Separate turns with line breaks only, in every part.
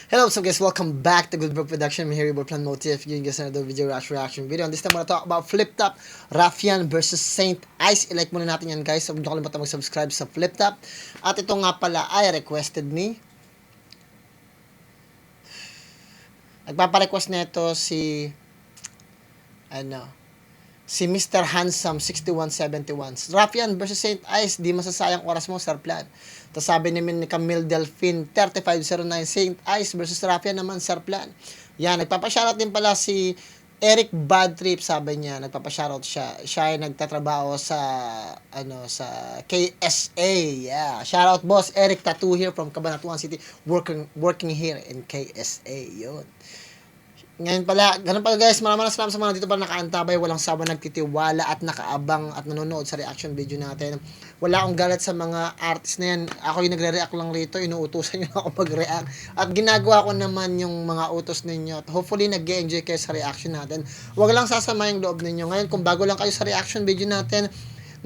Hello, what's up guys? Welcome back to Goodbrook Production. I'm here with Plan Motif. Giving you guys another video reaction video. And this time, we're gonna talk about Flip Top, Raffian versus Saint Ice. I-like muna natin yan guys. So, huwag niyo kalimutan mag-subscribe sa Flip Top. At ito nga pala ay requested ni... Nagpaparequest na ito si... Si Mr. Handsome 6171. Raffian versus Saint Ice, di masasayang oras mo, Sir Plan. Tapos sabi namin ni Camille Delphine 3509, Saint Ice versus Raffian naman, Sir Plan. Yan, nagpapashoutout din pala si Eric Badtrip, sabi niya, nagpapashoutout siya. Siya ay nagtatrabaho sa sa KSA. Yeah, shoutout boss Eric Tattoo here from Cabanatuan City, working here in KSA. Yun. Ngayon pala, ganun pala guys, maraming salamat sa mga dito pala nakaantabay, walang sawa nagtitiwala at nakaabang at nanonood sa reaction video natin. Wala akong galit sa mga artist na yan. Ako yung nagre-react lang rito, inuutusan nyo ako mag-react. At ginagawa ko naman yung mga utos ninyo. At hopefully nag-enjoy kayo sa reaction natin. Huwag lang sasama yung loob ninyo. Ngayon, kung bago lang kayo sa reaction video natin,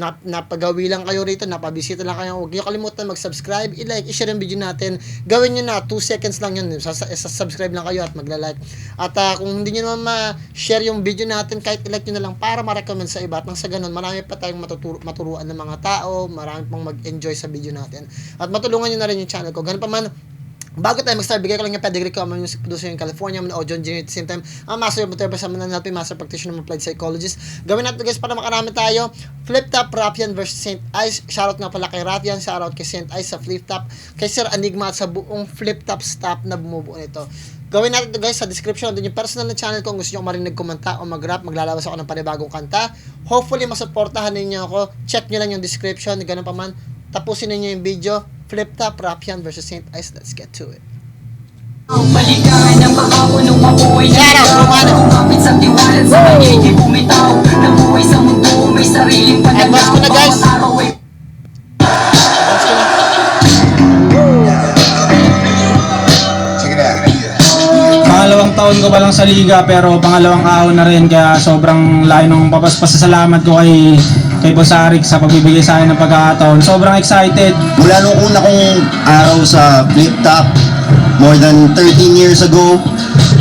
napagawi lang kayo rito, napabisita lang kayo, huwag niyo kalimutan mag-subscribe, i-like, i-share yung video natin. Gawin niyo na, 2 seconds lang yun, subscribe lang kayo at magla-like. At kung hindi niyo naman ma-share yung video natin, kahit i-like niyo na lang para ma-recommend sa iba. At nang sa ganun, marami pa tayong maturuan ng mga tao, marami pang mag-enjoy sa video natin. At matulungan niyo na rin yung channel ko. Ganun pa man, bago tayo mag-start, bigay ko lang yung pedigree ko. I'm a music producer in California. I'm an audio engineer at the same time. I'm a master of therapist. I'm an NLP master practitioner. I'm applied psychologist. Gawin natin guys para makarami tayo. Flip Top, Raffian versus Saint Ice. Shoutout nga pala kay Raffian. Shoutout kay Saint Ice sa Flip Top. Kay Sir Enigma at sa buong Flip Top staff na bumubuo nito. Gawin natin ito guys sa description. Doon yung personal na channel ko. Kung gusto nyo marinig kumanta o mag-rap, maglalabas ako ng panibagong kanta. Hopefully masuportahan ninyo ako. Check nyo lang yung description. Ganun pa man. Tapusin ninyo yung video. Flip Top, Raffian versus Saint Ice. Let's get to it.
Balikan ang pag-ako nung ako'y kumapit sa tiwanan sa kanya hindi bumitaw. Nabuhay sa mundo, may sariling pananaw.
Advance ko na guys.
Pangalawang taon ko pa lang sa liga pero pangalawang kahon na rin kaya sobrang layo ng papasalamat ko kay Boss Arik sa pagbibigay sa akin ng pagkakataon. Sobrang excited.
Mula nung una kong araw sa Flip Top, more than 13 years ago,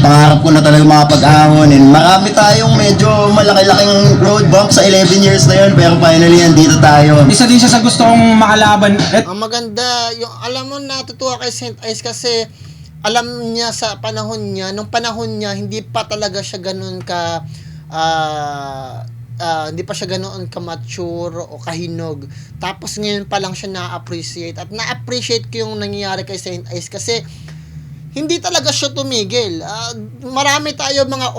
pangarap ko na talaga makapag-ahon and marami tayong medyo malaki-laking road bump sa 11 years na yun pero finally nandito tayo.
Isa din siya sa gusto kong makalaban.
Ang maganda, yung alam mo natutuwa kay Saint Ice kasi alam niya sa panahon niya, nung panahon niya hindi pa talaga siya ganoon ka hindi pa siya ganoon ka-mature o kahinog. Tapos ngayon pa lang siya na-appreciate. At na-appreciate ko yung nangyayari kay Saint Ice kasi hindi talaga siya tumigil. Marami tayo mga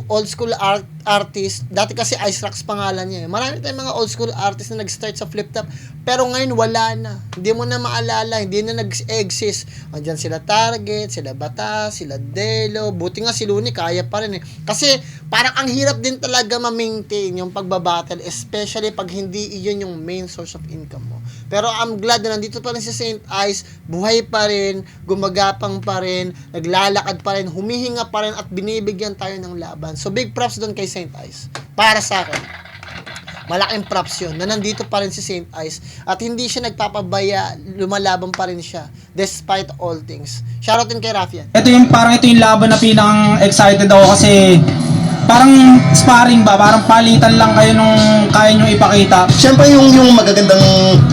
old school artist. Dati kasi Ice Rocks pangalan niya. Marami tayong mga old school artist na nag-start sa Flip Top. Pero ngayon wala na. Hindi mo na maalala. Hindi na nag-exist. Andiyan sila Target, sila Bata, sila Delo. Buti nga si Luni, kaya pa rin eh. Kasi parang ang hirap din talaga ma-maintain yung pagbabattle. Especially pag hindi iyon yung main source of income mo. Pero I'm glad na nandito pa rin si Saint Ice. Buhay pa rin. Gumagapang pa rin. Naglalakad pa rin. Humihinga pa rin. At binibigyan tayo ng laban. So big props doon kay Saint Ice. Para sa akin. Malaking props yun. Na nandito pa rin si Saint Ice. At hindi siya nagpapabaya. Lumalaban pa rin siya. Despite all things. Shoutout din kay Raffian.
Ito yung laban na pinakang excited ako kasi parang sparring ba, parang palitan lang kayo nung kaya nyo ipakita.
Siyempre yung magagandang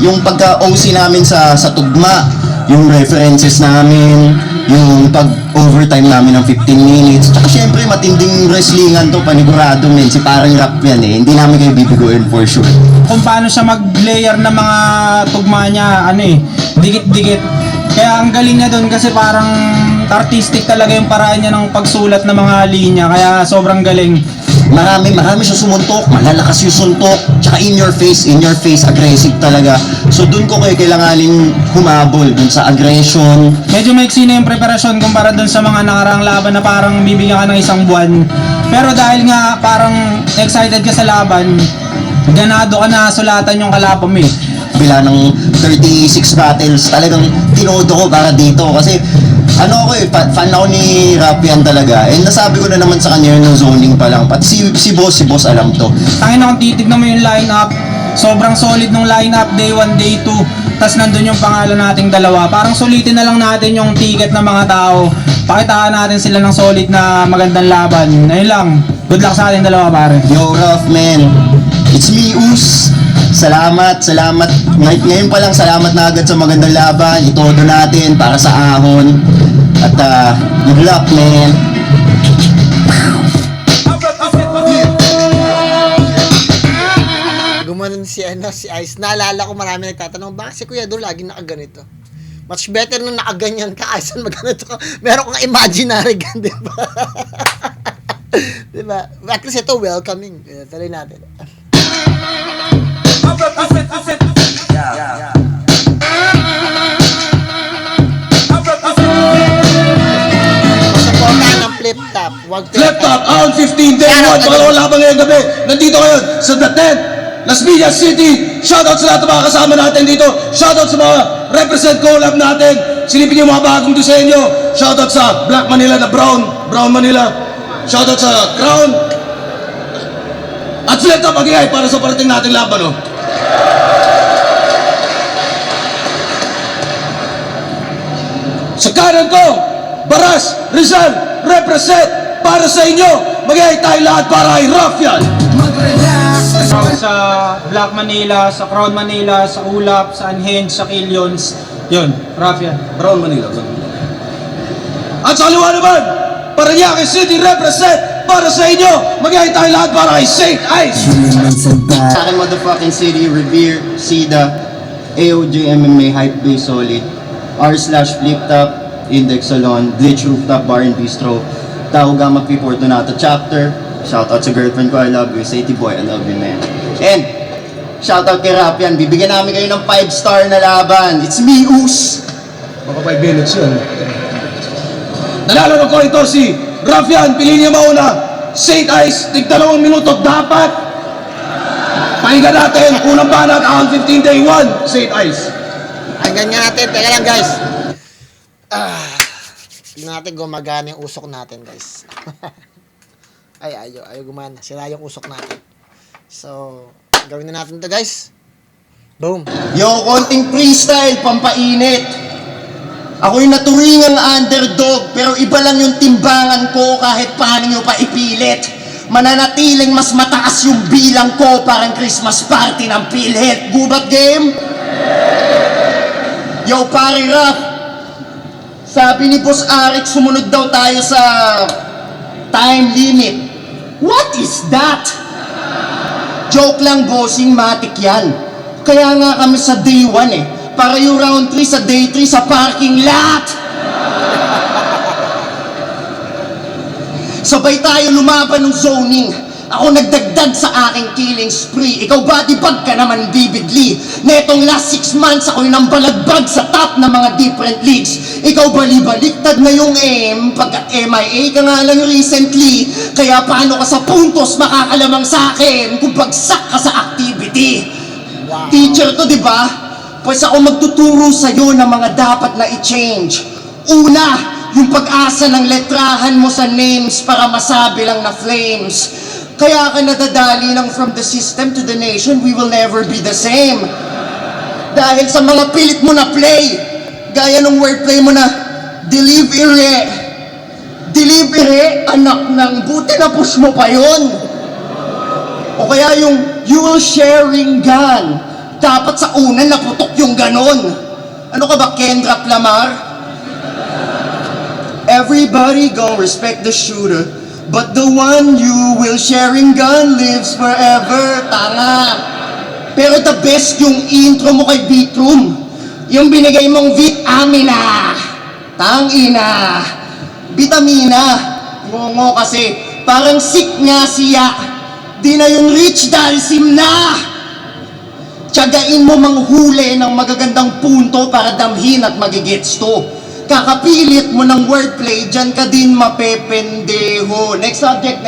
yung pagka-OC namin sa tugma, yung references namin, yung pag-overtime namin ng 15 minutes. Tsaka siyempre matinding wrestlingan to, panigurado men, si parang rap yan eh. Hindi namin kayo bibiguin for sure.
Kung paano siya mag-layer ng mga tugma niya, dikit-dikit. Kaya ang galing niya doon kasi parang artistic talaga yung paraan niya ng pagsulat ng mga linya. Kaya sobrang galing.
Marami siya sumuntok, malalakas yung suntok, tsaka in your face, aggressive talaga. So dun ko kayo kailanganin humabol dun sa aggression.
Medyo maiksi na yung preparasyon kumpara dun sa mga nakaraang laban na parang bibigyan ka ng isang buwan. Pero dahil nga parang excited ka sa laban, ganado ka na sulatan yung kalaban mo eh.
Bila ng 36 battles, talagang tinodo ko para dito kasi ako fan ako ni Raffian talaga. And nasabi ko na naman sa kanya yung zoning pa lang. Pati si boss alam to.
Tangin na kung titignan mo yung lineup, sobrang solid nung lineup, day 1, day 2. Tas nandun yung pangalan nating dalawa. Parang sulitin na lang natin yung ticket ng mga tao. pakitaan natin sila ng solid na magandang laban. Ayun lang. Good luck sa ating dalawa, pare.
Yo, Raf, man. It's me, Us. Salamat. Ngayon pa lang, salamat na agad sa magandang laban. Itodo natin para sa ahon. At good luck, man.
Gumanon si Ice. Naalala ko marami nagtatanong, bakit si Kuya Do lagi nakaganito? Much better nung nakaganyan ka, Ice, magganito ka. Meron kang imaginary gun, di ba? Di ba? At least ito, welcoming. Tuloy natin. Pasuportahan ng flip top.
Flip top, round 15, day 1, pangalawang laban ngayong gabi. Nandito ngayon sa The Tent, Las Piñas City. Shoutout sa lahat ng mga kasama natin dito. Shoutout sa mga represent collab natin. Silipin yung mga bagong disenyo. Shoutout sa Black Manila na Brown Manila. Shoutout sa Crown. At flip top, mag-iay para sa parating nating laban, oh. Sa kanan ko, Baras, Rizal, represent para sa inyo. Mag-iay tayo lahat para ay Ruffian.
Sa Black Manila, sa Crown Manila, sa Ulap, sa Unhinged, sa Killions. Yun, Raffian.
Brown Manila. At sa kaliwa naman, Parañaque City represent para sa inyo. Mag-iay tayo lahat para ay St. Ice.
Sa akin, motherfucking city, Revere, Sida, AOJ, MMA, Hype Bay, Solid, R/Flip Top, Index Salon, Glitch Rooftop Bar and Bistro, Tao Gamma P. Fortunato Chapter. Shoutout sa girlfriend ko, I love you. Sadie boy, I love you, man. And, shoutout kay Raffian, bibigyan namin kayo ng 5-star na laban. It's me, Us.
Baka 5 minutes yun. Nanalo ng coin toss si Ruffian, piliin niya mauna. St. Ice, tig 2 minuto dapat. Pahinga natin, unang banat, round 15, day 1, St. Ice.
Hanggang nga natin. Teka lang, guys. Tignan natin gumagana yung usok natin, guys. Ayaw gumana. Sira yung usok natin. So, gawin na natin to, guys. Boom.
Yo, konting freestyle, pampainit. Ako yung naturingang underdog, pero iba lang yung timbangan ko kahit paano nyo pa ipilit. Mananatiling mas mataas yung bilang ko, parang Christmas party ng PhilHealth. Gubat game? Yo, pare Raf, sabi ni Boss Arik, sumunod daw tayo sa time limit. What is that? Joke lang, bossing, matik yan. Kaya nga kami sa day 1 eh. Para yung round 3 sa day 3 sa parking lot. Sabay tayo lumaban ng zoning. Ako nagdagdag sa aking killing spree. Ikaw ba, di bag ka naman bibigli? Netong last 6 months, ako'y nambalagbag sa top ng mga different leagues. Ikaw bali-baliktad na yung aim, pagkat MIA ka nga lang recently. Kaya paano ka sa puntos makakalamang sa akin kung bagsak ka sa activity?
Wow.
Teacher to, di ba? Pues ako magtuturo sa'yo ng mga dapat na i-change. Una, yung pag-asa ng letrahan mo sa names para masabi lang na flames. Kaya ka nadadali ng from the system to the nation, we will never be the same. Dahil sa mga pilit mo na play, gaya ng wordplay mo na, delivery, anak ng buti na push mo pa yun. O kaya yung, you will sharing gun. Dapat sa una naputok yung ganon. Ano ka ba, Kendra Lamar? Everybody gon' respect the shooter, but the one you will sharing gun lives forever. Tanga. Pero the best yung intro mo kay Beatroom. Yung binigay mong vitamina. Tangina. Vitamina. Ngongo kasi. Parang sick nga siya. Di na yung rich dahil sim na. Tiyagain mo manghuli ng magagandang punto para damhin at magigets to. Kakapilit mo ng wordplay, dyan ka din mapependeho. Next subject.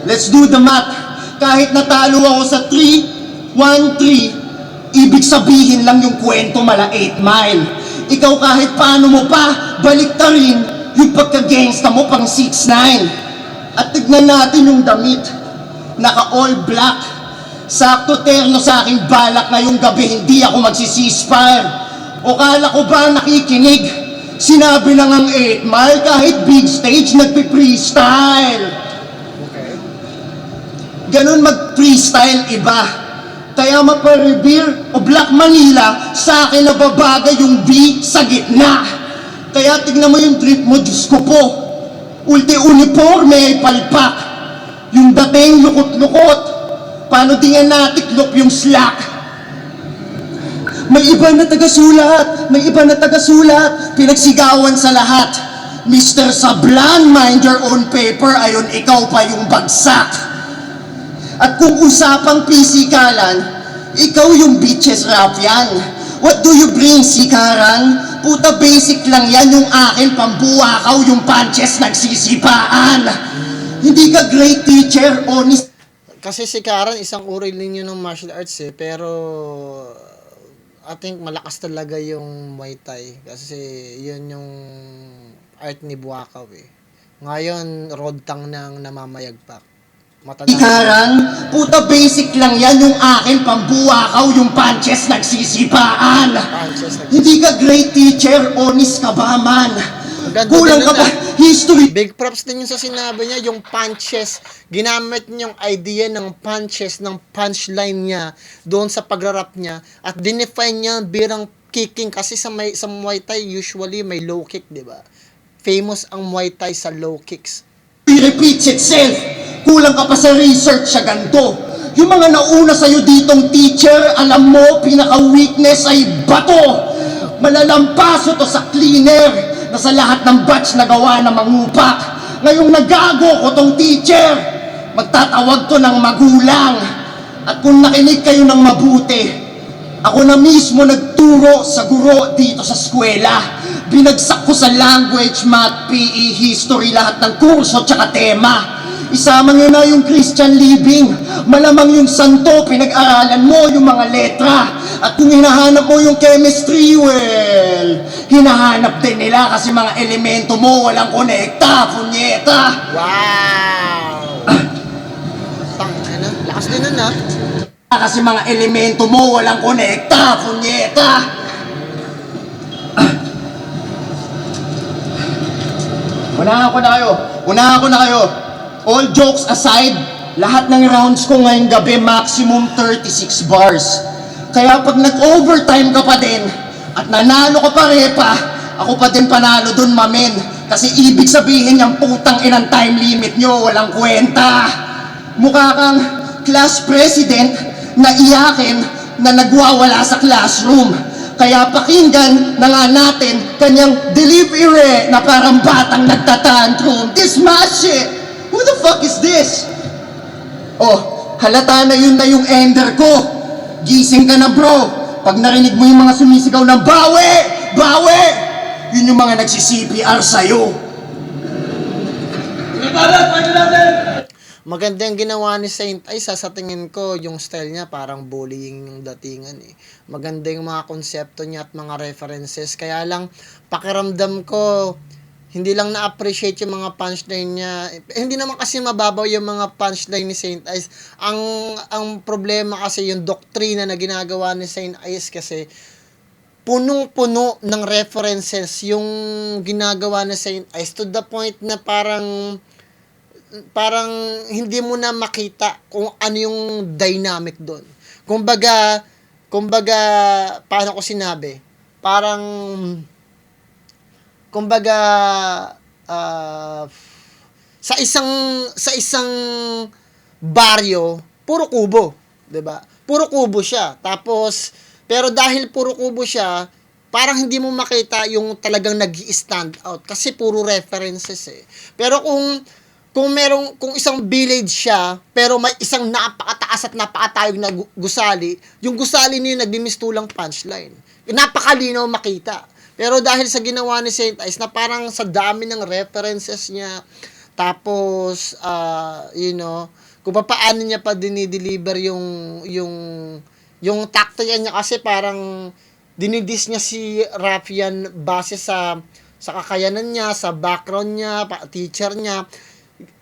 Let's do the math. Kahit natalo ako sa 3, 1, 3, ibig sabihin lang yung kwento mala 8 mile. Ikaw kahit paano mo pa, balik ta rin yung pagka-gangsta mo pang 6'9". At tignan natin yung damit. Naka all black. Sakto terno sa aking balak ngayong gabi, hindi ako magsisisfire. O kala ko ba nakikinig?
Sinabi lang ang 8 Mile kahit big stage nagpi-freestyle. Ganun mag-freestyle iba. Kaya mapa-revere o Black Manila, sa akin nababagay yung B sa gitna. Kaya tignan mo yung drip mo, Diyos ko po. Ulti-uniforme ay palpak. Yung dating lukot-lukot. Paano di nga natiklop yung slack? May iba na taga-sulat, may iba na taga-sulat, pinagsigawan sa lahat. Mr. Sablan, mind your own paper, ayon ikaw pa yung bagsak. At kung usapang pisikalan, ikaw yung bitches rap yan. What do you bring, sikaran? Puta basic lang yan, yung akin pambuwakaw, yung punches nagsisipaan. Hindi ka great teacher, honest.
Kasi si Karen, isang uri din yun ng martial arts pero I think malakas talaga yung Muay Thai kasi yun yung art ni Buakaw Ngayon, rodtang nang namamayagpak.
Sikaran, puta basic lang yan, yung akin pambuwakaw, yung punches nagsisipaan. Hindi ka great teacher, honest ka ba man? Kulang ka ba? History.
Big props din yung sa sinabi niya, yung punches. Ginamit niya yung idea ng punches, ng punchline niya doon sa pagrarap niya at dinefine niya birang kicking kasi sa Muay Thai usually may low kick, di ba? Famous ang Muay Thai sa low kicks.
Repeats itself. Kulang ka pa sa research sa ganito. Yung mga nauna sa'yo ditong teacher, alam mo, pinaka-weakness ay bato. Malalampaso to sa cleaner na sa lahat ng batch na gawa na mangupak. Ngayong nagago ko tong teacher, magtatawag to ng magulang. At kung nakinig kayo ng mabuti, ako na mismo nagturo sa guro dito sa eskwela. Binagsak ko sa language, math, PE, history, lahat ng kurso tsaka tema. Isama nyo na yung Christian living. Malamang yung santo, pinag-aralan mo yung mga letra. At kung hinahanap mo yung chemistry, well, hinahanap din nila kasi mga elemento mo walang konekta, punyeta.
Wow! Tangina, lakas din nun
Kasi mga elemento mo walang konekta, punyeta. Unahan ko na kayo. All jokes aside, lahat ng rounds ko ngayong gabi maximum 36 bars. Kaya pag nag-overtime ka pa din at nanalo ka pa repa, ako pa din panalo dun, mamen. Kasi ibig sabihin yung putang inang time limit nyo, walang kwenta. Mukha kang class president na iyakin na nagwawala sa classroom. Kaya pakinggan na nga natin kanyang delivery na parang batang nagtatantrum. This my shit! Who the fuck is this? Oh, halata na yung ender ko. Gising ka na bro. Pag narinig mo yung mga sumisigaw ng bawi! Bawi! Yun yung mga nagsi-CPR sa'yo.
Maganda yung ginawa ni Saint Ice sa tingin ko, yung style niya parang bullying yung datingan Maganda yung mga konsepto niya at mga references. Kaya lang, pakiramdam ko, hindi lang na-appreciate yung mga punchline niya. Hindi naman kasi mababaw yung mga punchline ni Saint Ice. Ang problema kasi yung doktrina na ginagawa ni Saint Ice kasi punong-puno ng references yung ginagawa ni Saint Ice to the point na parang hindi mo na makita kung ano yung dynamic doon. Kumbaga, paano ko sinabi? Sa isang baryo, puro kubo, 'di ba? Puro kubo siya. Tapos pero dahil puro kubo siya, parang hindi mo makita yung talagang nag-i-stand out kasi puro references Pero kung isang village siya, pero may isang napakataas at napakatayog na gusali, yung gusali niyo nagmimistulang punchline. Napakalinaw makita. Pero dahil sa ginawa ni Saint Ice na parang sa dami ng references niya, tapos, kung paano niya pa dinideliver yung taktika niya kasi parang dinidis niya si Rafian base sa kakayanan niya, sa background niya, teacher niya.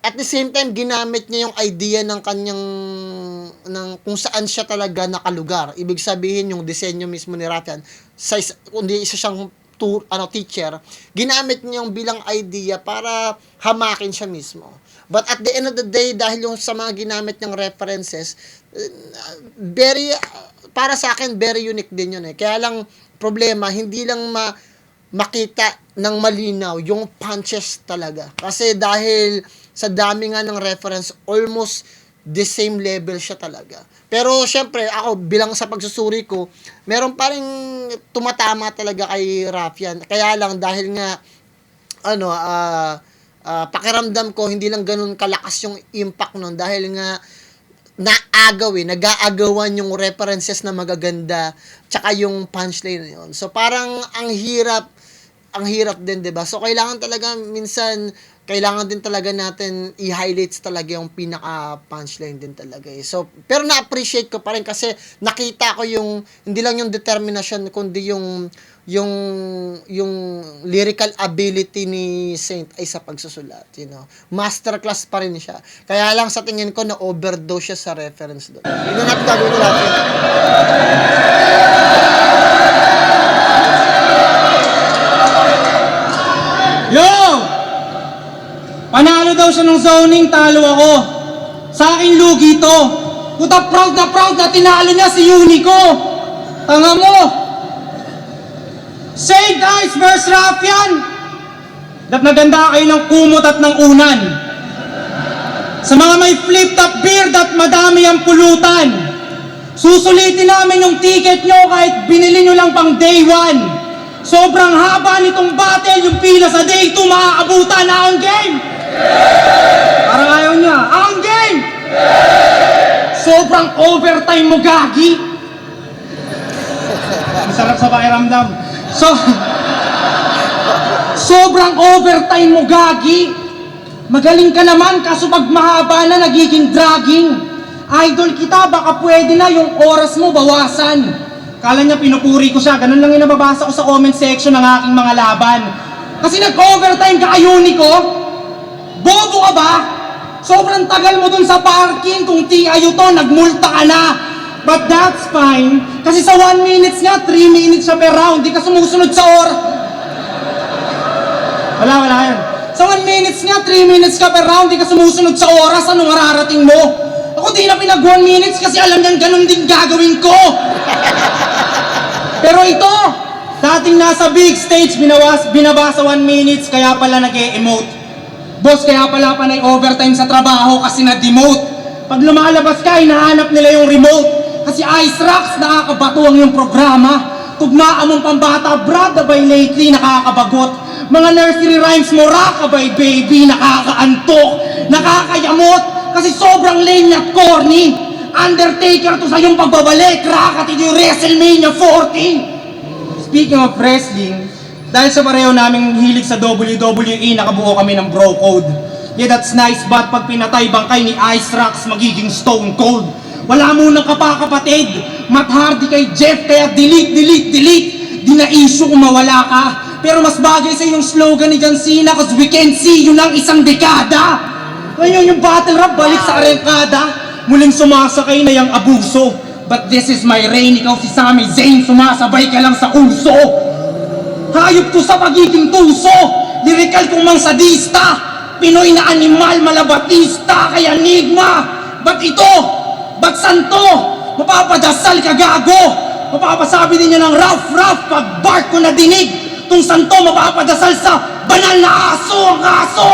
At the same time, ginamit niya yung idea ng kanyang kung saan siya talaga nakalugar. Ibig sabihin, yung disenyo mismo ni Rafian, kundi isa siyang teacher, ginamit niya yung bilang idea para hamakin siya mismo. But at the end of the day, dahil yung sa mga ginamit niyang references, para sa akin, very unique din yun eh. Kaya lang, problema, hindi lang makita ng malinaw yung punches talaga. Kasi dahil sa dami nga ng reference, almost the same level siya talaga. Pero syempre, ako bilang sa pagsusuri ko, meron pa rin tumatama talaga kay Rafian. Kaya lang dahil nga pakiramdam ko hindi lang ganun kalakas yung impact nun dahil nga nag-aagawan yung references na magaganda tsaka yung punchline na yun. So parang ang hirap din, 'di ba? So kailangan talaga minsan din talaga natin i-highlights talaga yung pinaka punchline din talaga eh. So pero na-appreciate ko pa rin kasi nakita ko yung hindi lang yung determination kundi yung lyrical ability ni Saint ay sa pagsusulat, you know. Masterclass pa rin siya. Kaya lang sa tingin ko na overdose siya sa reference doon. Hindi natin gagawin ko natin.
Yo! Panalo daw siya ng zoning, talo ako. Sa akin lugi to. Puta, proud na tinalo niya si Unico. Tanga mo. Saint Ice vs. Rafian. Naganda kayo ng kumot at ng unan. Sa mga may flip-top beard at madami ang pulutan, susulitin namin yung ticket nyo kahit binili nyo lang pang day 1. Sobrang haba nitong battle, yung pila sa day 2 maaabutan na ang game. Parang ayaw niya, ang game. Sobrang overtime mo, gagi. Masarap sa pakiramdam. Sobrang overtime mo, gagi. Magaling ka naman, kaso pag mahaba na nagiging dragging. Idol kita, baka pwede na yung oras mo bawasan. Kala niya pinupuri ko siya, ganun lang yung nababasa ko sa comment section ng aking mga laban. Kasi nag-overtime ka ayuni ko? Bobo ka ba? Sobrang tagal mo dun sa parking, kung TIU to, nagmulta ka na. But that's fine, kasi sa 1 minutes nga, 3 minutes siya per round, di ka sumusunod sa Wala yan. Sa 1 minutes nga, 3 minutes ka per round, di ka sumusunod sa oras, anong mararating mo? Ako di na pinag 1 minutes kasi alam niyang ganun din gagawin ko. Pero ito, dating nasa big stage, binabasa 1 minutes, kaya pala nag-e-emote. Boss, kaya pala panay overtime sa trabaho kasi na-demote. Pag lumalabas ka, hinahanap nila yung remote. Kasi Ice Rocks, nakakabatuang yung programa. Tugmaan mong pambata, brad, abay lately, nakakabagot. Mga nursery rhymes mo, rockabay baby, nakakaantok, nakakayamot. Kasi sobrang lame at corny. Undertaker to sa iyong pagbabalik, rakatid yung WrestleMania 14. Speaking of wrestling, dahil sa pareho naming hilig sa WWE, nakabuo kami ng bro code. Yeah, that's nice, but pag pinatay bangkay ni Ice Rocks, magiging stone cold. Wala munang kapakapatid, Matt Hardy kay Jeff, kaya delete. Di na issue kung mawala ka. Pero mas bagay sa yung slogan ni John Cena, cause we can see you ng isang dekada. Ngayon yung battle rap, balik sa arengkada. Muling sumasakay na yung abuso. But this is my reign, ikaw si Sami Zayn, sumasabay ka lang sa uso. Hayop to sa pagiging tuso, lyrical kong mang sadista, Pinoy na animal, malabatista, kaya enigma. Ba't ito? Ba't santo? Mapapadasal ka gago. Mapapasabi din niya ng rough pag bark ko na dinig. Tung santo mapapadasal sa banal na aso, ang aso.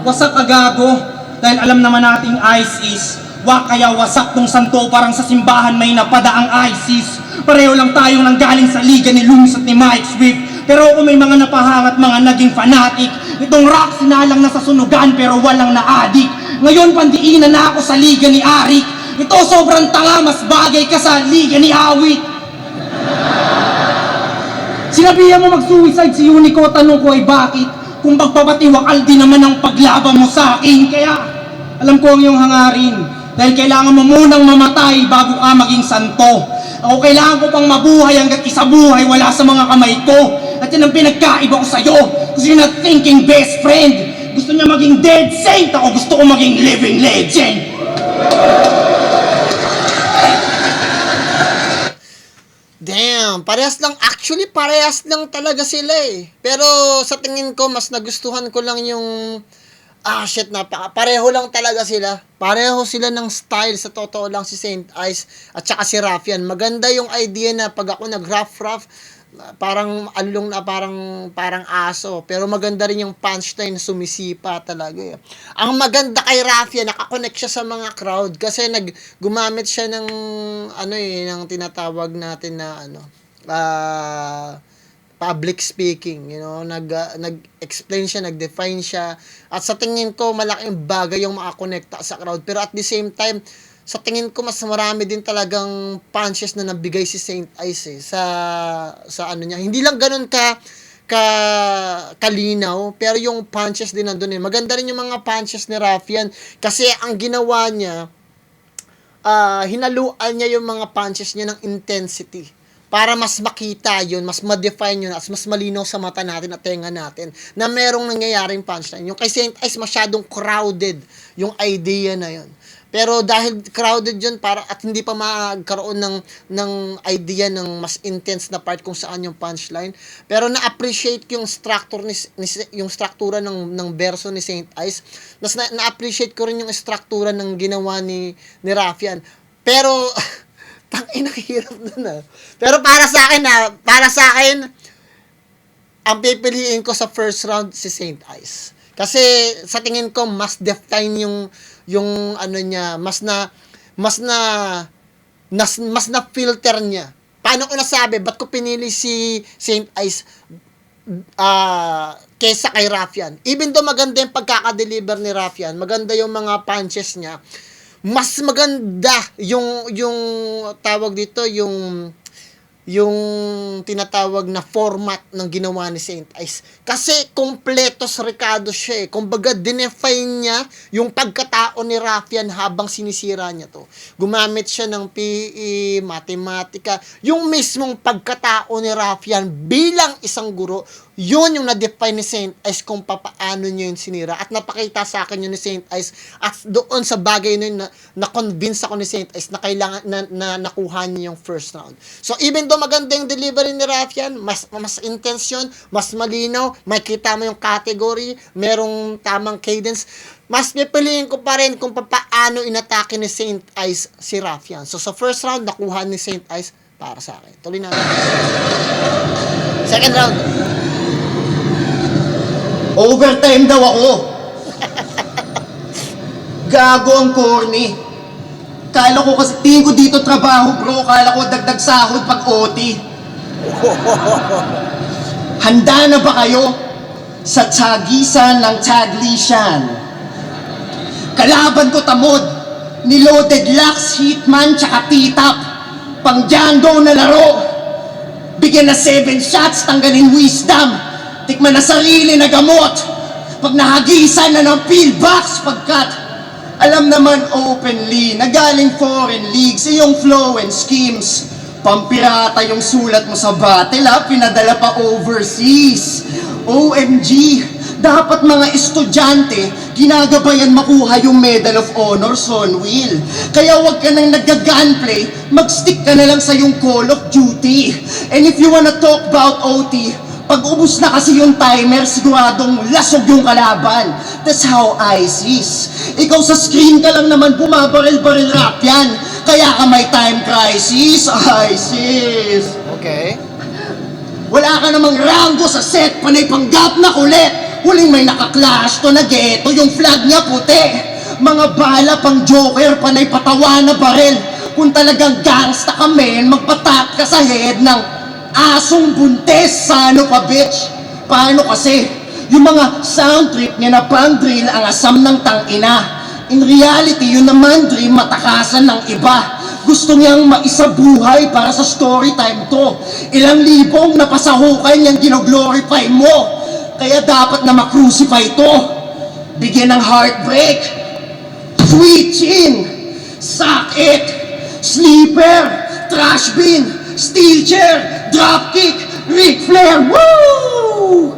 Wasak ka gago, dahil alam naman nating Ice is kaya wasak tong santo, parang sa simbahan may napada ang ISIS. Pareho lang tayong nanggaling sa liga ni Loomis at ni Mike Swift. Pero kung may mga napahangat, mga naging fanatic. Itong rock sinalang na sa sunugan pero walang naadik. Ngayon pandiinan na ako sa liga ni Arik. Ito sobrang tanga, mas bagay ka sa liga ni Awit. Sinabihan mo mag-suicide si Unico, tanong ko ay bakit? Kung pagpapatiwakal din naman ang paglaban mo sa akin. Kaya alam ko ang iyong hangarin, dahil kailangan mo munang mamatay bago ka maging santo. Ako kailangan ko pang mabuhay hanggat isa buhay wala sa mga kamay ko. At yan ang pinagkaiba ko sa'yo, kasi you're not thinking best friend. Gusto niya maging dead saint, ako gusto ko maging living legend.
Damn, parehas lang. Actually, parehas lang talaga sila eh. Pero sa tingin ko, mas nagustuhan ko lang yung... shit, pareho lang talaga sila. Pareho sila ng style, sa totoo lang, si Saint Ice at saka si Raffian. Maganda yung idea na pag ako nag-rough, parang alulong na parang aso. Pero maganda rin yung punchline, sumisipa talaga eh. Ang maganda kay Raffian, nakakonect siya sa mga crowd kasi gumamit siya ng ng tinatawag natin na public speaking, nag-explain siya, nag-define siya, at sa tingin ko malaking bagay yung makakonekta sa crowd, pero at the same time, sa tingin ko mas marami din talagang punches na nabigay si Saint Ice sa niya, hindi lang ganun kalinaw, pero yung punches din nandun maganda rin yung mga punches ni Raffian, kasi ang ginawa niya, hinaluan niya yung mga punches niya ng intensity para mas makita yun, mas ma-define yun, at mas malinaw sa mata natin at tenga natin na merong nangyayaring punchline. Yung kay Saint Ice, masyadong crowded yung idea na yun. Pero dahil crowded yun, at hindi pa magkaroon ng idea ng mas intense na part kung saan yung punchline. Pero na-appreciate yung yung struktura ng verso ni Saint Ice. Na-appreciate ko rin yung struktura ng ginawa ni Raffian. Pero... tangina, hirap nun Pero para sa akin, ang pipiliin ko sa first round si Saint Ice. Kasi sa tingin ko mas define yung niya, mas na filter niya. Paano ko nasabi? Ba't ko pinili si Saint Ice kesa kay Raffian? Even though maganda yung pagkaka-deliver ni Raffian, maganda yung mga punches niya, mas maganda yung tawag dito, yung tinatawag na format ng ginawa ni Saint Ice. Kasi kompletos Ricardo siya eh. Kumbaga, dinefine niya yung pagkatao ni Raffian habang sinisira niya to. Gumamit siya ng PE, matematika, yung mismong pagkatao ni Raffian bilang isang guro, yun yung na-define ni Saint Ice kung paano niya yung sinira. At napakita sa akin yun ni Saint Ice. At doon sa bagay na yun, na-convince ako ni Saint Ice na kailangan na nakuha niya yung first round. So, even though maganda yung delivery ni Raffian, mas intense yun, mas malinaw, makita mo yung category, merong tamang cadence, mas pipiliin ko pa rin kung paano inatake ni Saint Ice si Raffian. So, sa first round, nakuha ni Saint Ice para sa akin. Tuloy natin. Second round.
Overtime daw ako. Gago ang corny. Kala ko kasi, tingin ko dito trabaho bro, kala ko dagdag sahod pag OT. Handa na ba kayo sa tagisan ng Taglisan? Kalaban ko tamod, niloaded Lux, Hitman, tsaka T-Top. Pang Django na laro. Bigyan na 7 shots, tanggalin wisdom. Tikman na sarili na gamot. Pag nahagisan na ng pillbox, pagkat alam naman openly na galing foreign leagues iyong flow and schemes. Pampirata yung sulat mo sa battle pinadala pa overseas. OMG, dapat mga estudyante ginagabayan makuha yung Medal of Honor, Son Will. Kaya wag ka nang nagga-gunplay, mag-stick ka na lang sa yung Call of Duty. And if you wanna talk about OT, pag ubus na kasi yung timer, siguradong lasog yung kalaban. That's how ISIS. Ikaw sa screen ka lang naman bumabaril-baril rap yan. Kaya ka may time crisis, ISIS.
Okay.
Wala ka namang rango sa set, panay panggap na kulit. Huling may naka-clash to na geto, yung flag niya puti. Mga bala pang joker, panay patawa na baril. Kung talagang gangsta ka men, magpatak ka sa head ng asong buntes, sano pa bitch? Paano kasi? Yung mga sound trip niya na pang drill ang asam ng tangina. In reality, yun naman dream matakasan ng iba. Gusto niyang maisabuhay para sa story time to. Ilang libong napasahukay niyang ginoglorify mo. Kaya dapat na makrucify to. Bigyan ng heartbreak. Twitching. Suck it. Sleeper. Trash bin. Steel chair. Dropkick. Ric Flair. Woo!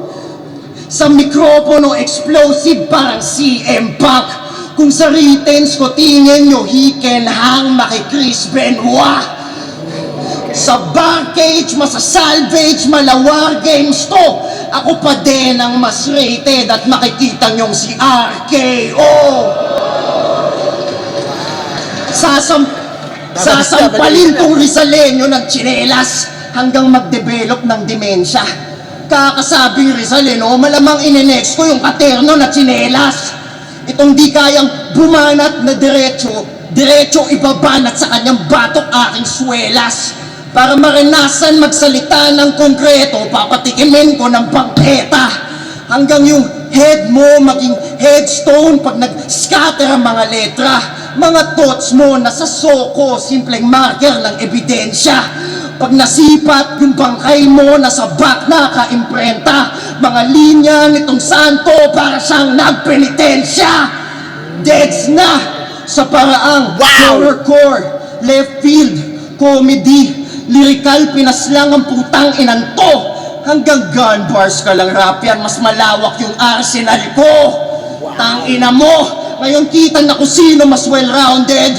Sa mikropono explosive parang CM Punk. Kung sa writtens ko tingin nyo, he can hang maki Chris Benoit. Sa Barcade, masasalvage, malawar games to. Ako pa din ang mas rated at makikita nyong si RKO. Sasampalin tong Rizaleño ng tsinelas hanggang mag-develop ng demensya. Kakasabing Rizaleno, malamang inenext ko yung katerno na tsinelas. Itong di kayang bumanat na diretso ibabanat sa kanyang batok aking swelas. Para maranasan magsalita ng konkreto, papatikimin ko ng bangketa. Hanggang yung head mo maging headstone pag nag-scatter ang mga letra. Mga thoughts mo nasa soko, simpleng marker ng ebidensya. Pag nasipat yung bangkay mo, nasa back na ka-imprenta. Mga linya nitong santo para siyang nagpenitensya. Deads na sa paraang horrorcore, left field, comedy, lyrical, pinaslang ang putang inanto. Hanggang gun bars ka lang rap yan, mas malawak yung arsenal ko. Tang ina mo, ngayon kita na kung sino mas well-rounded.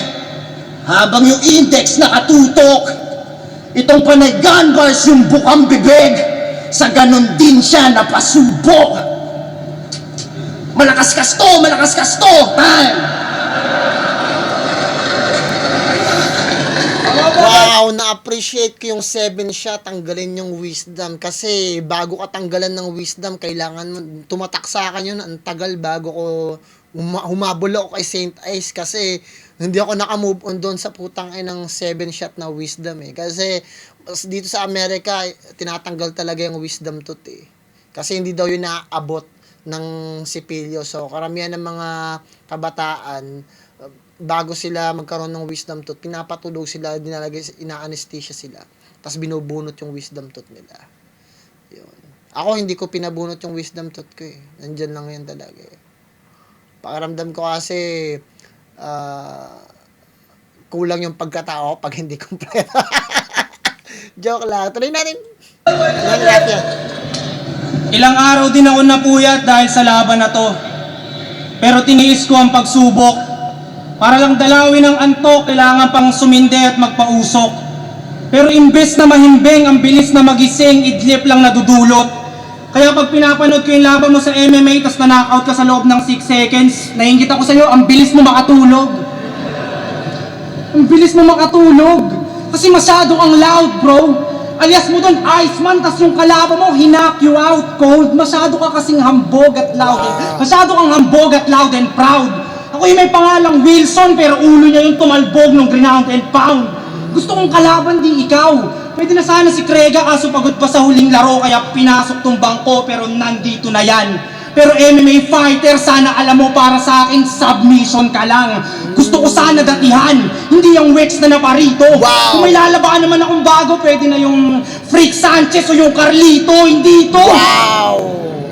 Habang yung index nakatutok, itong panay gun bars yung bukang bibig. Sa ganon din siya napasubo. Malakas kas to, time!
Wow, na-appreciate ko yung 7 shot, tanggalin yung wisdom. Kasi bago ka tanggalan ng wisdom, kailangan mo, tumatak sa akin yun, ang tagal bago ko humabol ako kay Saint Ice. Kasi hindi ako nakamove on doon sa putang ng 7 shot na wisdom eh. Kasi dito sa Amerika, tinatanggal talaga yung wisdom tooth eh. Kasi hindi daw yun naaabot ng sipilyo. So, karamihan ng mga kabataan, bago sila magkaroon ng wisdom tooth, pinapatulog sila, ina-anesthesia sila. Tapos binubunot yung wisdom tooth nila. Yun. Ako hindi ko pinabunot yung wisdom tooth ko eh. Nandyan lang yan talaga eh. Pakiramdam ko kasi kulang yung pagkatao pag hindi kompleto. Joke lang. Tuloy natin.
Ilang araw din ako napuyat dahil sa laban na to. Pero tiniis ko ang pagsubok. Para lang dalawin ang antok, kailangan pang sumindi at magpausok. Pero imbes na mahimbing, ang bilis na magising, idlip lang nadudulot. Kaya pag pinapanood ko yung laban mo sa MMA, tas na-knockout ka sa loob ng 6 seconds, nainggit ako sa'yo, ang bilis mo makatulog. Ang bilis mo makatulog. Kasi masyado kang loud, bro. Alias mo doon, Iceman, tas yung kalaban mo, hinock you out cold. Masyado ka kasing hambog at loud. Masyado kang hambog at loud and proud. Ako yung may pangalang Wilson, pero ulo niya yung tumalbog nung ground and pound. Gusto kong kalaban, di ikaw. Pwede na sana si Krega, kaso pagod pa sa huling laro, kaya pinasok tong bangko, pero nandito na yan. Pero MMA fighter, sana alam mo, para sa akin, submission ka lang. Gusto ko sana datihan, hindi yung Wex na naparito. Kung may lalabaan naman akong bago, pwede na yung Freak Sanchez o yung Carlito, hindi ito.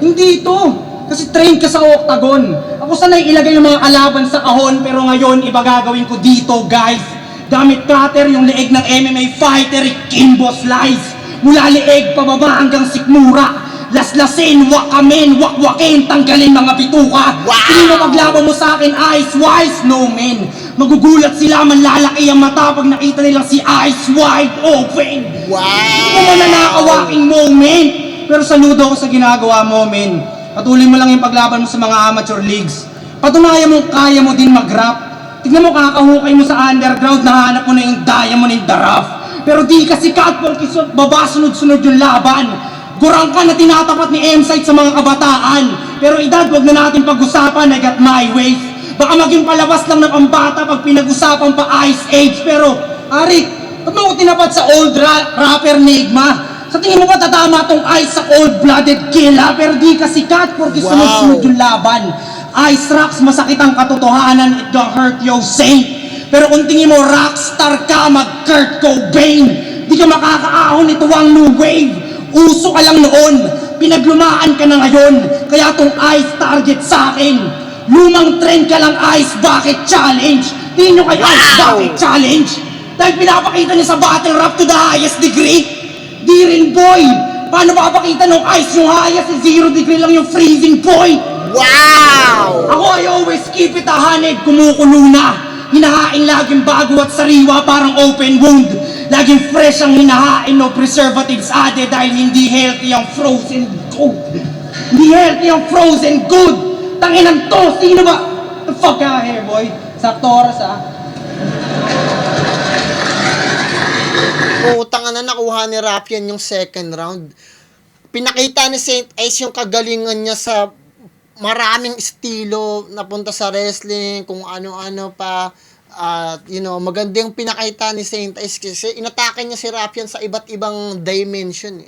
Hindi ito. Kasi train ka sa octagon. Ako sanay ilagay yung mga kalaban sa kahon, pero ngayon iba gagawin ko dito, guys. Gamit cutter yung leeg ng MMA fighter, Kimbo Slice. Mula leeg pababa hanggang sikmura. Laslasin, wakamin, wakwakin, tanggalin mga bituka. Hindi mo maglaban mo sa akin, Ice Wise, no man. Magugulat sila, manlalaki ang mata pag nakita nila si Ice Wide Open. Hindi mo mananakawaking moment. Pero saludo ako sa ginagawa mo, men. Patuloy mo lang yung paglaban mo sa mga amateur leagues. Patunayan mo kaya mo din mag-rap. Tignan mo, kakahukay mo sa underground, nahanap mo na yung diamond in the rough. Pero di ka sikat porque baba sunod-sunod yung laban. Gurang ka na tinatapat ni M-Site sa mga kabataan. Pero edad, wag na natin pag-usapan, I got my ways. Baka maging palabas lang na pambata pag pinag-usapan pa Ice Age. Pero, Arik, ba't mo ko tinapat sa old rapper Nigma? Sa tingin mo ba tatama tong Ice sa cold-blooded killer? Pero di ka sikat porque sunod-sunod yung laban. Ice Rocks, masakit ang katotohanan, it don't hurt your saint. Pero kung tingin mo rockstar ka, mag-Kurt Cobain. Di ka makakaahon, ito ang new wave. Uso ka lang noon, pinaglumaan ka na ngayon. Kaya tong Ice target sa akin. Lumang trend ka lang, Ice Bucket Challenge. Di nyo kay Ice Bucket Challenge. Dahil pinapakita niya sa battle rap to the highest degree. Di rin, boy. Paano makapakita ng Ice yung highest? 0 degree lang yung freezing point. Ako ay always keep it 100, kumukulo na. Hinahain laging bago at sariwa, parang open wound.
Laging fresh ang hinahain, no preservatives added dahil hindi healthy ang frozen good. Hindi healthy ang frozen good. Tanginan to, sino ba? The fuck out here, boy. Sakto oras,
Utang na nakuha ni Rafian yung second round. Pinakita ni Saint Ice yung kagalingan niya sa maraming estilo, napunta sa wrestling, kung ano-ano pa. Maganda yung pinakita ni Saint Ice kasi inatake niya si Rafian sa iba't ibang dimension.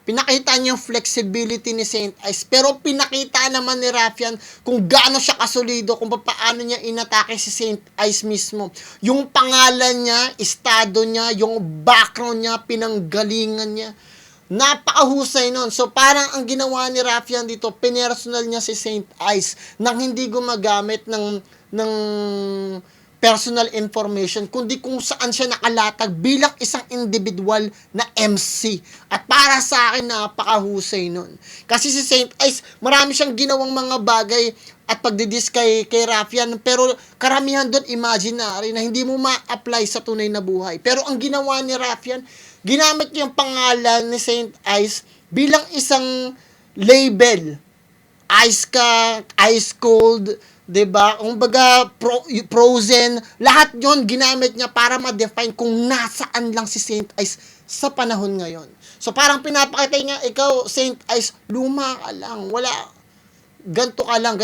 Pinakita niya yung flexibility ni Saint Ice, pero pinakita naman ni Rafian kung gaano siya kasolido, kung paano niya inatake si Saint Ice mismo. Yung pangalan niya, estado niya, yung background niya, pinanggalingan niya. Napakahusay nun. So, parang ang ginawa ni Rafian dito, pinersonal niya si Saint Ice nang hindi gumagamit ng personal information, kundi kung saan siya nakalatag bilang isang individual na MC. At para sa akin, napakahusay nun. Kasi si Saint Ice, marami siyang ginawang mga bagay at pagdidis kay Rafian, pero karamihan doon imaginary na hindi mo ma-apply sa tunay na buhay. Pero ang ginawa ni Rafian, ginamit niya yung pangalan ni Saint Ice bilang isang label. Ice ka, ice cold, 'di ba? Kumbaga frozen, lahat 'yon ginamit niya para ma-define kung nasaan lang si Saint Ice sa panahon ngayon. So parang pinapakita niya, ikaw Saint Ice, luma ka lang, wala ganto ka lang,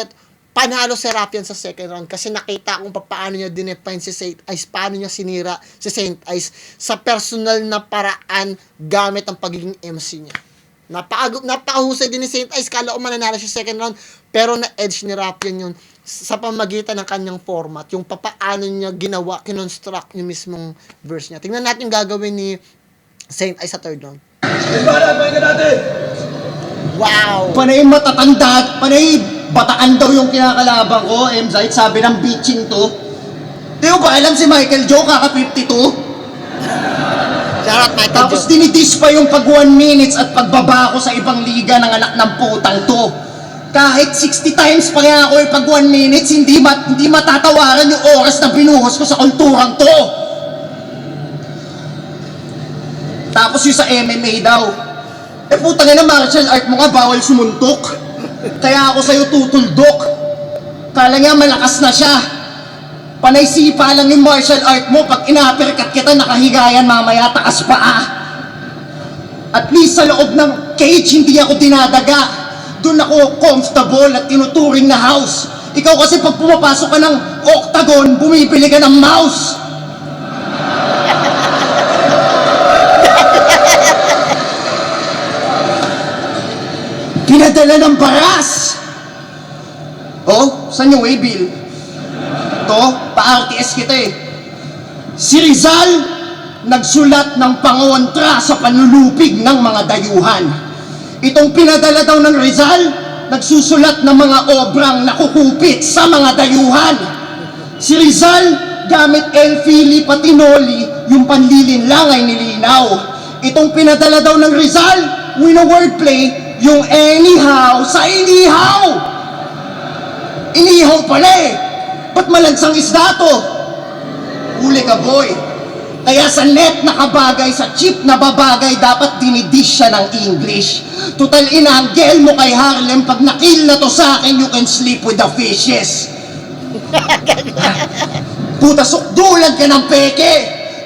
panalo si Rafian sa second round kasi nakita kung paano niya dinefine si Saint Ice, paano niya sinira si Saint Ice sa personal na paraan gamit ang pagiging MC niya. Napakahusay din ni Saint Ice, kala ko mananalo siya second round, pero na-edge ni Rafian yun sa pamagitan ng kanyang format, yung paano niya ginawa, kinonstruct yung mismong verse niya. Tingnan natin yung gagawin ni Saint Ice sa third round. Wow!
Panay matatanda, panay bataan daw yung kinakalaban ko, M-Zite, sabi ng bitching to. Di mo ba alam si Michael Joe, kaka 52?
Charot, Michael
Tapos
Joe.
dinidis pa yung pag 1 minutes at pagbaba ko sa ibang liga ng anak ng putang to. Kahit 60 times pa nga ako yung pag 1 minutes, hindi matatawaran yung oras na binuhos ko sa kulturang to. Tapos yung sa MMA daw. Putang ina, martial art mo nga, bawal sumuntok. Kaya ako sa'yo tutuldok. Kala nga malakas na siya. Panay sipa lang yung martial art mo. Pag ina-uppercut kita, nakahigayan mamaya, taas paa. At least sa loob ng cage, hindi ako dinadaga. Doon ako comfortable at tinuturing na house. Ikaw kasi pag pumapasok ka ng octagon, bumibili ka ng mouse. Pinadala ng baras. Oh, saan yung waybill? To, pa-RTS kita eh. Si Rizal, nagsulat ng pangontra sa panlulupig ng mga dayuhan. Itong pinadala daw ng Rizal, nagsusulat ng mga obrang nakukupit sa mga dayuhan. Si Rizal, gamit El Fili Patinoli, yung panlilinlang ay nilinaw. Itong pinadala daw ng Rizal, wino-wordplay, yung anyhow sa inihaw. Inihaw pala eh. Ba't malansang isda to? Huli ka, boy. Kaya sa net na kabagay, sa cheap na babagay, dapat dinidish siya ng English. Total inanggel mo kay Harlem, pag nakil na to sa akin, you can sleep with the fishes. Puta, sukdulan ka ng peke.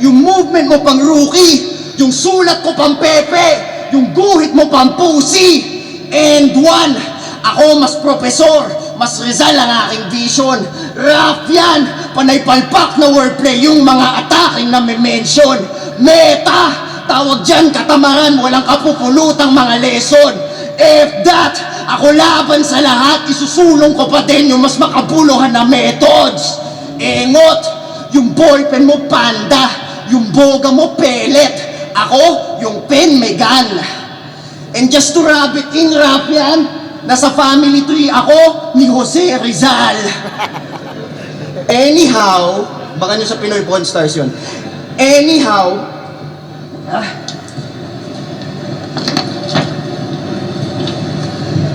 Yung movement mo pang rookie. Yung sulat ko pang pepe. Yung guhit mo pang pusi. And one, ako mas profesor, mas Rizal ang aking vision. Rafian, panay palpak na wordplay yung mga ataking na may mention. Meta, tawag dyan katamaran, walang kapupulutang mga lesson. If that, ako laban sa lahat, isusulong ko pa din yung mas makabuluhan na methods. Engot, yung ballpen mo panda, yung boga mo pellet. Ako, yung pen may gun. And just to wrap it in, Rafian, nasa family tree ako ni Jose Rizal. Anyhow, baka nyo sa Pinoy Pawn Stars yun. Anyhow,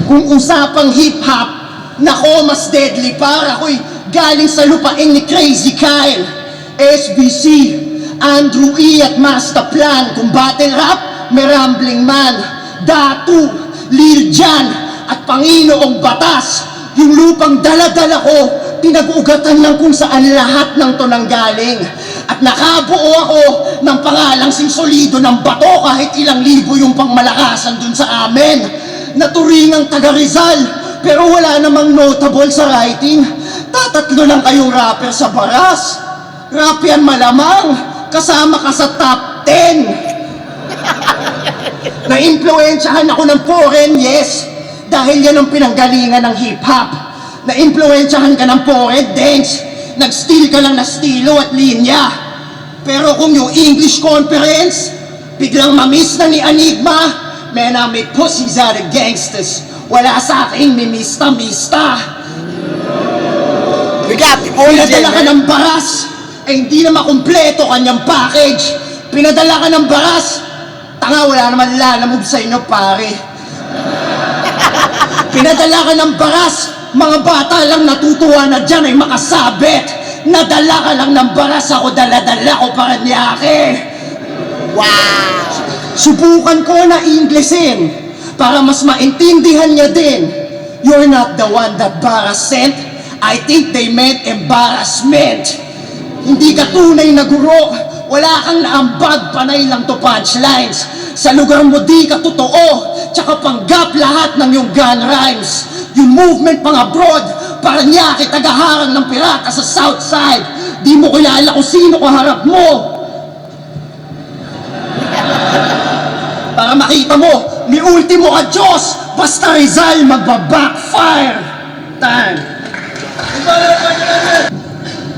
kung usapang hip-hop, nako mas deadly para ako'y galing sa lupain ni Crazy Kyle. SBC, Andrew E. at Master Plan. Kung battle rap, may Rambling Man, Datu, Lil Jan, at Panginoong Batas. Yung lupang dala-dala ko, pinag-ugatan ng kung saan lahat ng to nanggaling. At nakabuo ako ng pangalang singsolido ng bato kahit ilang libo yung pangmalakasan dun sa amin. Naturingang taga Rizal, pero wala namang notable sa writing. Tatatlo lang kayong rapper sa baras. Rap yan malamang, kasama ka sa top 10. Naimpluwensyahan ako ng foreign, yes, dahil yan ang pinanggalingan ng hip-hop. Naimpluwensyahan ka ng foreign dance, nag-steal ka lang na estilo at linya. Pero kung yung English conference, biglang mamiss na ni Enigma, man, I make pussies out of gangsters. Wala sa aking mimista-mista.
We got only
Pinadala ka ng baras, eh hindi na makumpleto kanyang package. Pinadala ka ng baras, tanga wala naman lalamove sa inyo pare. Pinadala ka ng baras, mga bata lang natutuwa na dyan ay makasabit. Nadala ka lang ng baras, ako dala-dala ko Paranaque.
Wow!
Subukan ko na Englishin para mas maintindihan niya din. You're not the one that Baras sent. I think they meant embarrassment. Hindi ka tunay na guro. Wala kang naambag, panay lang to punchlines. Sa lugar mo di ka totoo, tsaka panggap lahat ng yung gun rhymes. Yung movement pang abroad, Paranaque, tagaharang ng pirata sa south side. Di mo kilala kung sino kaharap mo. Para makita mo, ni ultimo ka Diyos, basta Rizal magbabackfire. Time.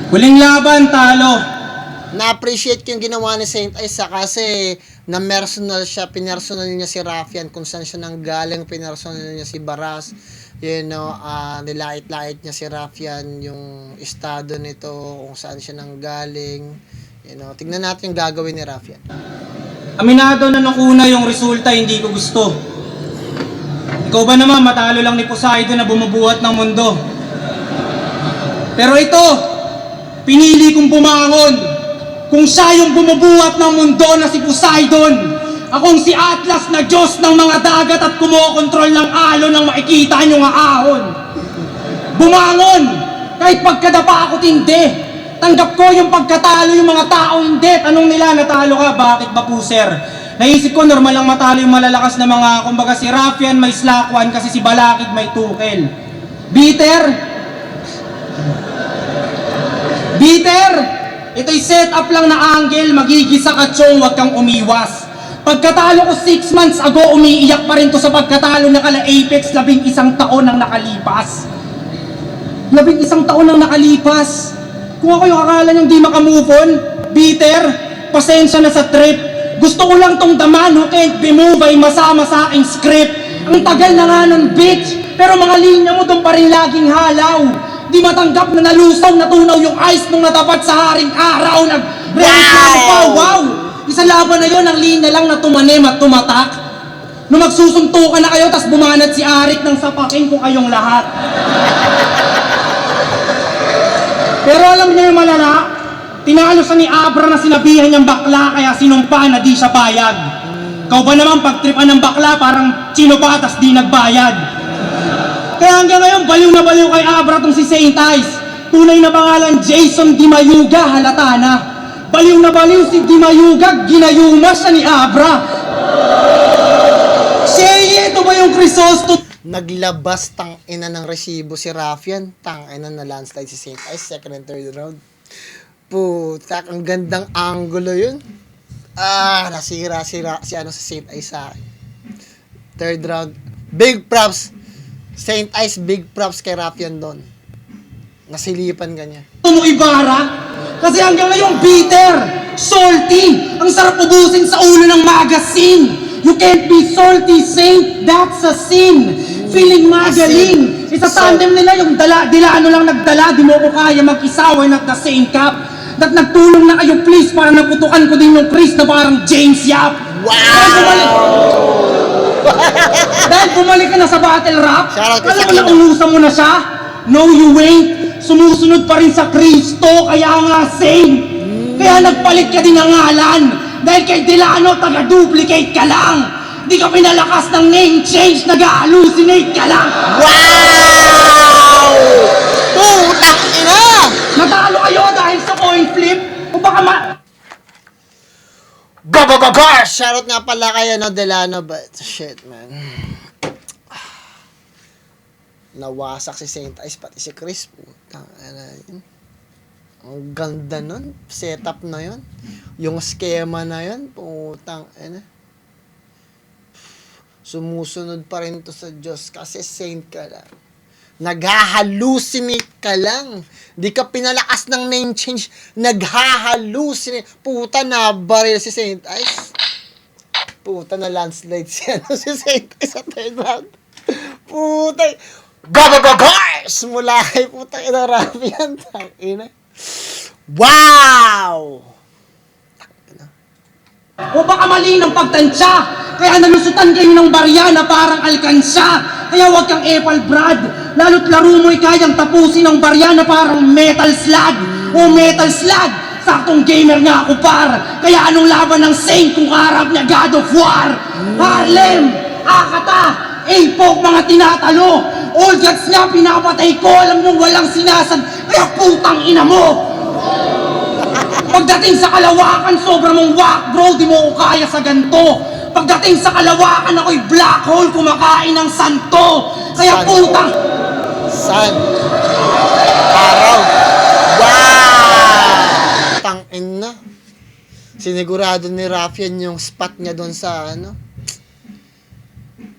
Huling laban, talo.
Na-appreciate ko yung ginawa ni Saint Isa kasi na-personal siya, pinersonal niya si Raffian kung saan siya nanggaling, pinersonal niya si Baras, nilait-lait niya si Raffian, yung estado nito, kung saan siya nanggaling, tignan natin yung gagawin ni Raffian.
Aminado na nung una yung resulta, hindi ko gusto. Ikaw ba naman, matalo lang ni Poseidon na bumubuhat ng mundo. Pero ito, pinili kong bumangon. Kung siya yung bumubuhat ng mundo na si Poseidon, akong si Atlas na Diyos ng mga dagat at kumokontrol ng alon ng makikita nyo nga ahon. Bumangon! Kahit pagkadapa ako tindi. Tanggap ko yung pagkatalo yung mga tao hindi. Tanong nila, natalo ka, bakit ba po sir? Naisip ko, normal lang matalo yung malalakas na mga, kumbaga si Raffian may slakwan kasi si Balakid may tukel. Bitter? Bitter? Ito'y set up lang na angle, magigisa ka chong, wag kang umiwas. Pagkatalo ko 6 months ago, umiiyak pa rin to sa pagkatalo na kala Apex 11 taon ang nakalipas. 11 taon ang nakalipas. Kung ako yung akala niyong di makamove on, bitter, pasensya na sa trip. Gusto ko lang tong daman who can't be moved ay masama sa aking script. Ang tagal na nga ng bitch, pero mga linya mo doon pa rin laging halaw. Di matanggap na nalusaw, natunaw yung ice nung natapat sa haring araw. Wow! Isang laban na yon, ang linya lang na tumanim at tumatak. Nung magsusuntukan na kayo, tas bumanat si Arik ng sapakin ko kayong lahat. Pero alam niyo yung malala, tinalo sa ni Abra na sinabihan niyang bakla kaya sinumpa na di siya bayad. Ikaw ba naman pagtripan ng bakla parang sinupa tas di nagbayad? Kaya hanggang ngayon baliw na baliw kay Abra tong si Saint Ice. Tunay na pangalan Jason Di Mayuga, halata na. Baliw na baliw si Di Mayuga, ginayuma siya ni Abra. Siya, ito ba yung Crisosto?
Naglabas tang ina ng resibo si Raffian, tang ina na landslide si Saint Ice, second and third round. Putak, ang gandang angulo yun. Nasira si Saint Ice sa akin. Third round, big props. Saint Ice, big props kay Raffian doon. Nasilipan ka niya.
Mo Ibarra? Kasi hanggang ngayon bitter, salty, ang sarap ubusin sa ulo ng magazine. You can't be salty, Saint, that's a sin. Feeling magaling. Isa tandem nila yung ano lang nagdala, di mo ko kaya mag-isa, we're not the same cup. That nagtulong na kayo please para naputukan ko din yung priest na parang James Yap. Dahil bumalik ka na sa battle rap, alam mo na umusa mo na siya? No, you ain't. Sumusunod pa rin sa Kristo, kaya nga same.
Kaya nagpalit ka din ng ngalan. Dahil kay Delano, taga-duplicate ka lang. Di ka pinalakas ng name change, nag-hallucinate ka lang.
Wow! Putang ina!
Natalo kayo dahil sa coin flip. O baka
Babababar! Shoutout nga pala kay Delano, but shit, man. Nawasak si Saint Ice, pati si Chris. Putang ina yun. Ang ganda nun. Setup na yun. Yung schema na yun. Putang ina. Sumusunod pa rin to sa Diyos kasi saint ka lang. Naghahallucinate ka lang. Di ka pinalakas ng name change. Naghahallucinate. Puta na baril si Saint Ice. Puta na landslide si si Saint Ice sa third round. Puta. Babababars! Mula kay puta ina Rafian. Tangina. Wow!
O baka mali ng pagtansya, kaya nalusutan kayo ng barya na parang alkansya. Kaya huwag kang epal brad, lalo't laro mo'y kayang tapusin ng barya na parang metal slug. O metal slug, saktong gamer nga ako par. Kaya anong laban ng Saint kung harap niya God of War? Harlem, Akata, Apog, mga tinatalo. All gods nga pinapatay ko, alam nyo walang sinasad. Kaya putang ina mo. Pagdating sa kalawakan, sobra mong whack, bro, di mo ko kaya sa ganto. Pagdating sa kalawakan, ako'y black hole, kumakain ng santo. Kaya putang...
Sun. Araw. Wow! Tangin na. Sinigurado ni Rafian yung spot niya doon sa,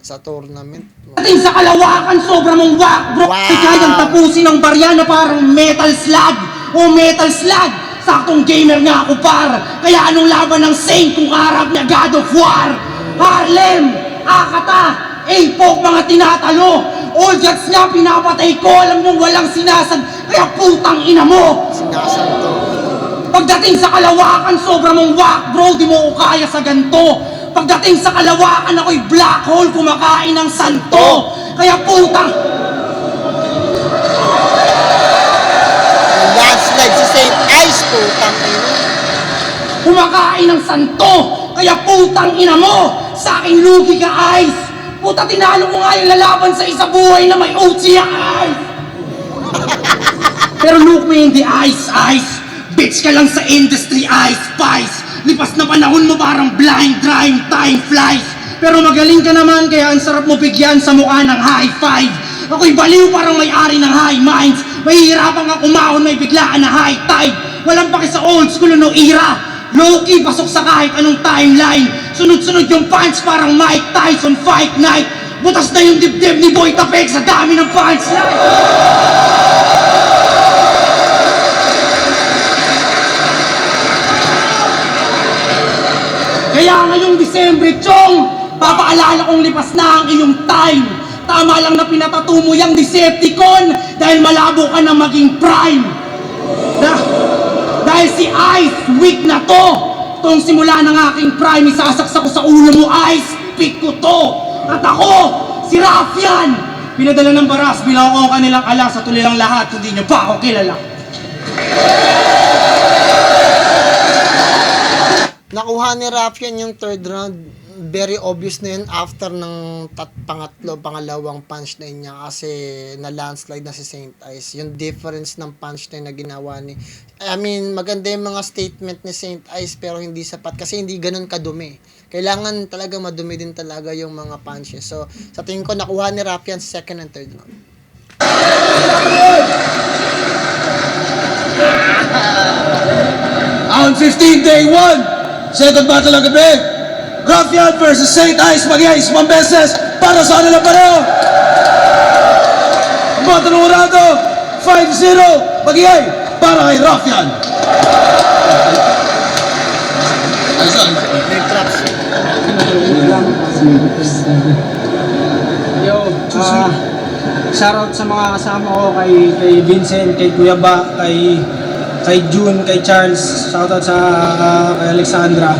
sa tournament.
Pagdating sa kalawakan, sobra mong whack, bro.
Wow!
Kayang tapusin ng barya na parang metal slug. O metal slug. Saktong gamer nga ako par. Kaya anong laban ng Saint kung harap niya God of War? Harlem, Akata, Apog, mga tinatalo. All gods nga pinapatay ko, alam nyo walang sinasad. Kaya putang ina mo.
Sinasanto.
Pagdating sa kalawakan, sobra mong whack, bro, di mo ko kaya sa ganto. Pagdating sa kalawakan, ako'y black hole, kumakain ng santo. Kaya putang...
Landslide si Saint Ice, putang ina.
Kumakain ng santo, kaya putang ina mo, sa aking lugi ka, Ice. Puta, tinalo ko nga yung lalaban sa isa buhay na may OG ang Ice. Pero look me in the eyes, Ice. Bitch ka lang sa industry, Ice Spice. Lipas na panahon mo parang blind drying time flies. Pero magaling ka naman, kaya ang sarap mo bigyan sa mukha ng high five. Ako'y baliw parang may-ari ng high minds. Mahihirapan nga umahon, may biglaan na high tide. Walang paki sa old school no era. Low-key, pasok sa kahit anong timeline. Sunod-sunod yung punch parang Mike Tyson fight night. Butas na yung dibdib ni Boy Tapek sa dami ng punchline. Kaya ngayong Disyembre, Chong, papaalala kong lipas na ang iyong time. Tama lang na pinatato mo yung Decepticon dahil malabo ka na maging prime. Dahil si Ice, weak na to. Tong simula ng aking prime, isasaksak ko sa ulo mo, Ice, pick ko to. At ako, si Rafian, pinadala ng baras bilang ako ang kanilang ala sa tulilang lahat, hindi niyo pa ako kilala.
Nakuha ni Rafian yung third round. Very obvious na yun after ng pangalawang punch na yun niya kasi na landslide na si Saint Ice. Yung difference ng punch na yun na ginawa ni... I mean, maganda yung mga statement ni Saint Ice pero hindi sapat kasi hindi ganun kadumi. Kailangan talaga madumi din talaga yung mga punches. So, sa tingin ko, nakuha ni Rafian sa second and third round.
Round 15, day 1. Second battle ng gabi. Rafian versus Saint Ice. Mag-iay isang beses para sa kanila pareho. Battle ng urado. 5-0. Mag-iay para kay Rafian.
Yo, shoutout sa mga kasama ko kay Vincent, kay Kuya Ba, kay June, kay Charles, shoutout sa kay Alexandra.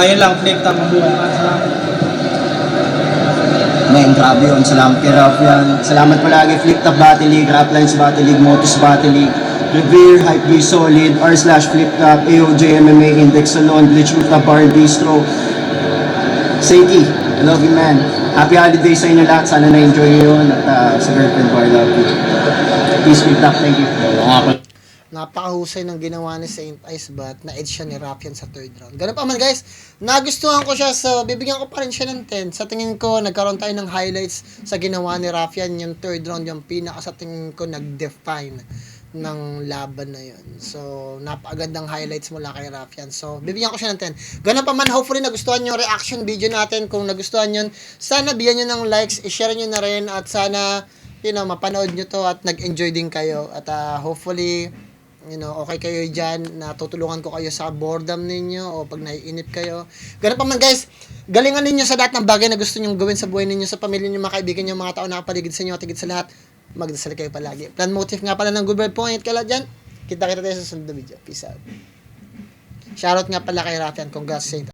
Yun lang, flip top ang buhay. Salamat.
Men, grabe yun. Salamat kay Rafian. Salamat palagi, Flip Top Battle League, Raplines Battle League, Motus Battle League. Revere, Hypebeast Solid, r/fliptop, AOJ MMA, Index Salon, Glitch Roof, Bar Bistro. Seiki, I love you man. Happy holidays sa inyo lahat. Sana na-enjoy nyo yun. At sa girlfriend ko, I love you. Peace, fliptop. Thank you.
Napakahusay ng ginawa ni Saint Ice, but na-edge siya ni Rafian sa third round. Ganun pa man guys, nagustuhan ko siya, so bibigyan ko pa rin siya ng 10. Sa tingin ko, nagkaroon tayo ng highlights sa ginawa ni Rafian. Yung third round, yung pinaka sa tingin ko nag-define ng laban na yun. So, napakagandang highlights mula kay Rafian. So, bibigyan ko siya ng 10. Ganun pa man, hopefully nagustuhan yung reaction video natin. Kung nagustuhan yun, sana bigyan nyo ng likes, i-share nyo na rin, at sana, mapanood nyo to at nag-enjoy din kayo. At hopefully, okay kayo dyan, natutulungan ko kayo sa boredom ninyo o pag naiinip kayo. Ganun pa man guys, galingan ninyo sa lahat ng bagay na gusto nyo gawin sa buhay ninyo, sa pamilya nyo, mga kaibigan nyo, mga tao na kapaligid sa inyo, at higit sa lahat, magdasal kayo palagi. Plan motive nga pala ng Good Vibe po, ingat ka lahat dyan. Kita tayo sa sunod na video. Peace out. Shoutout nga pala kay Rafian, congrats Saint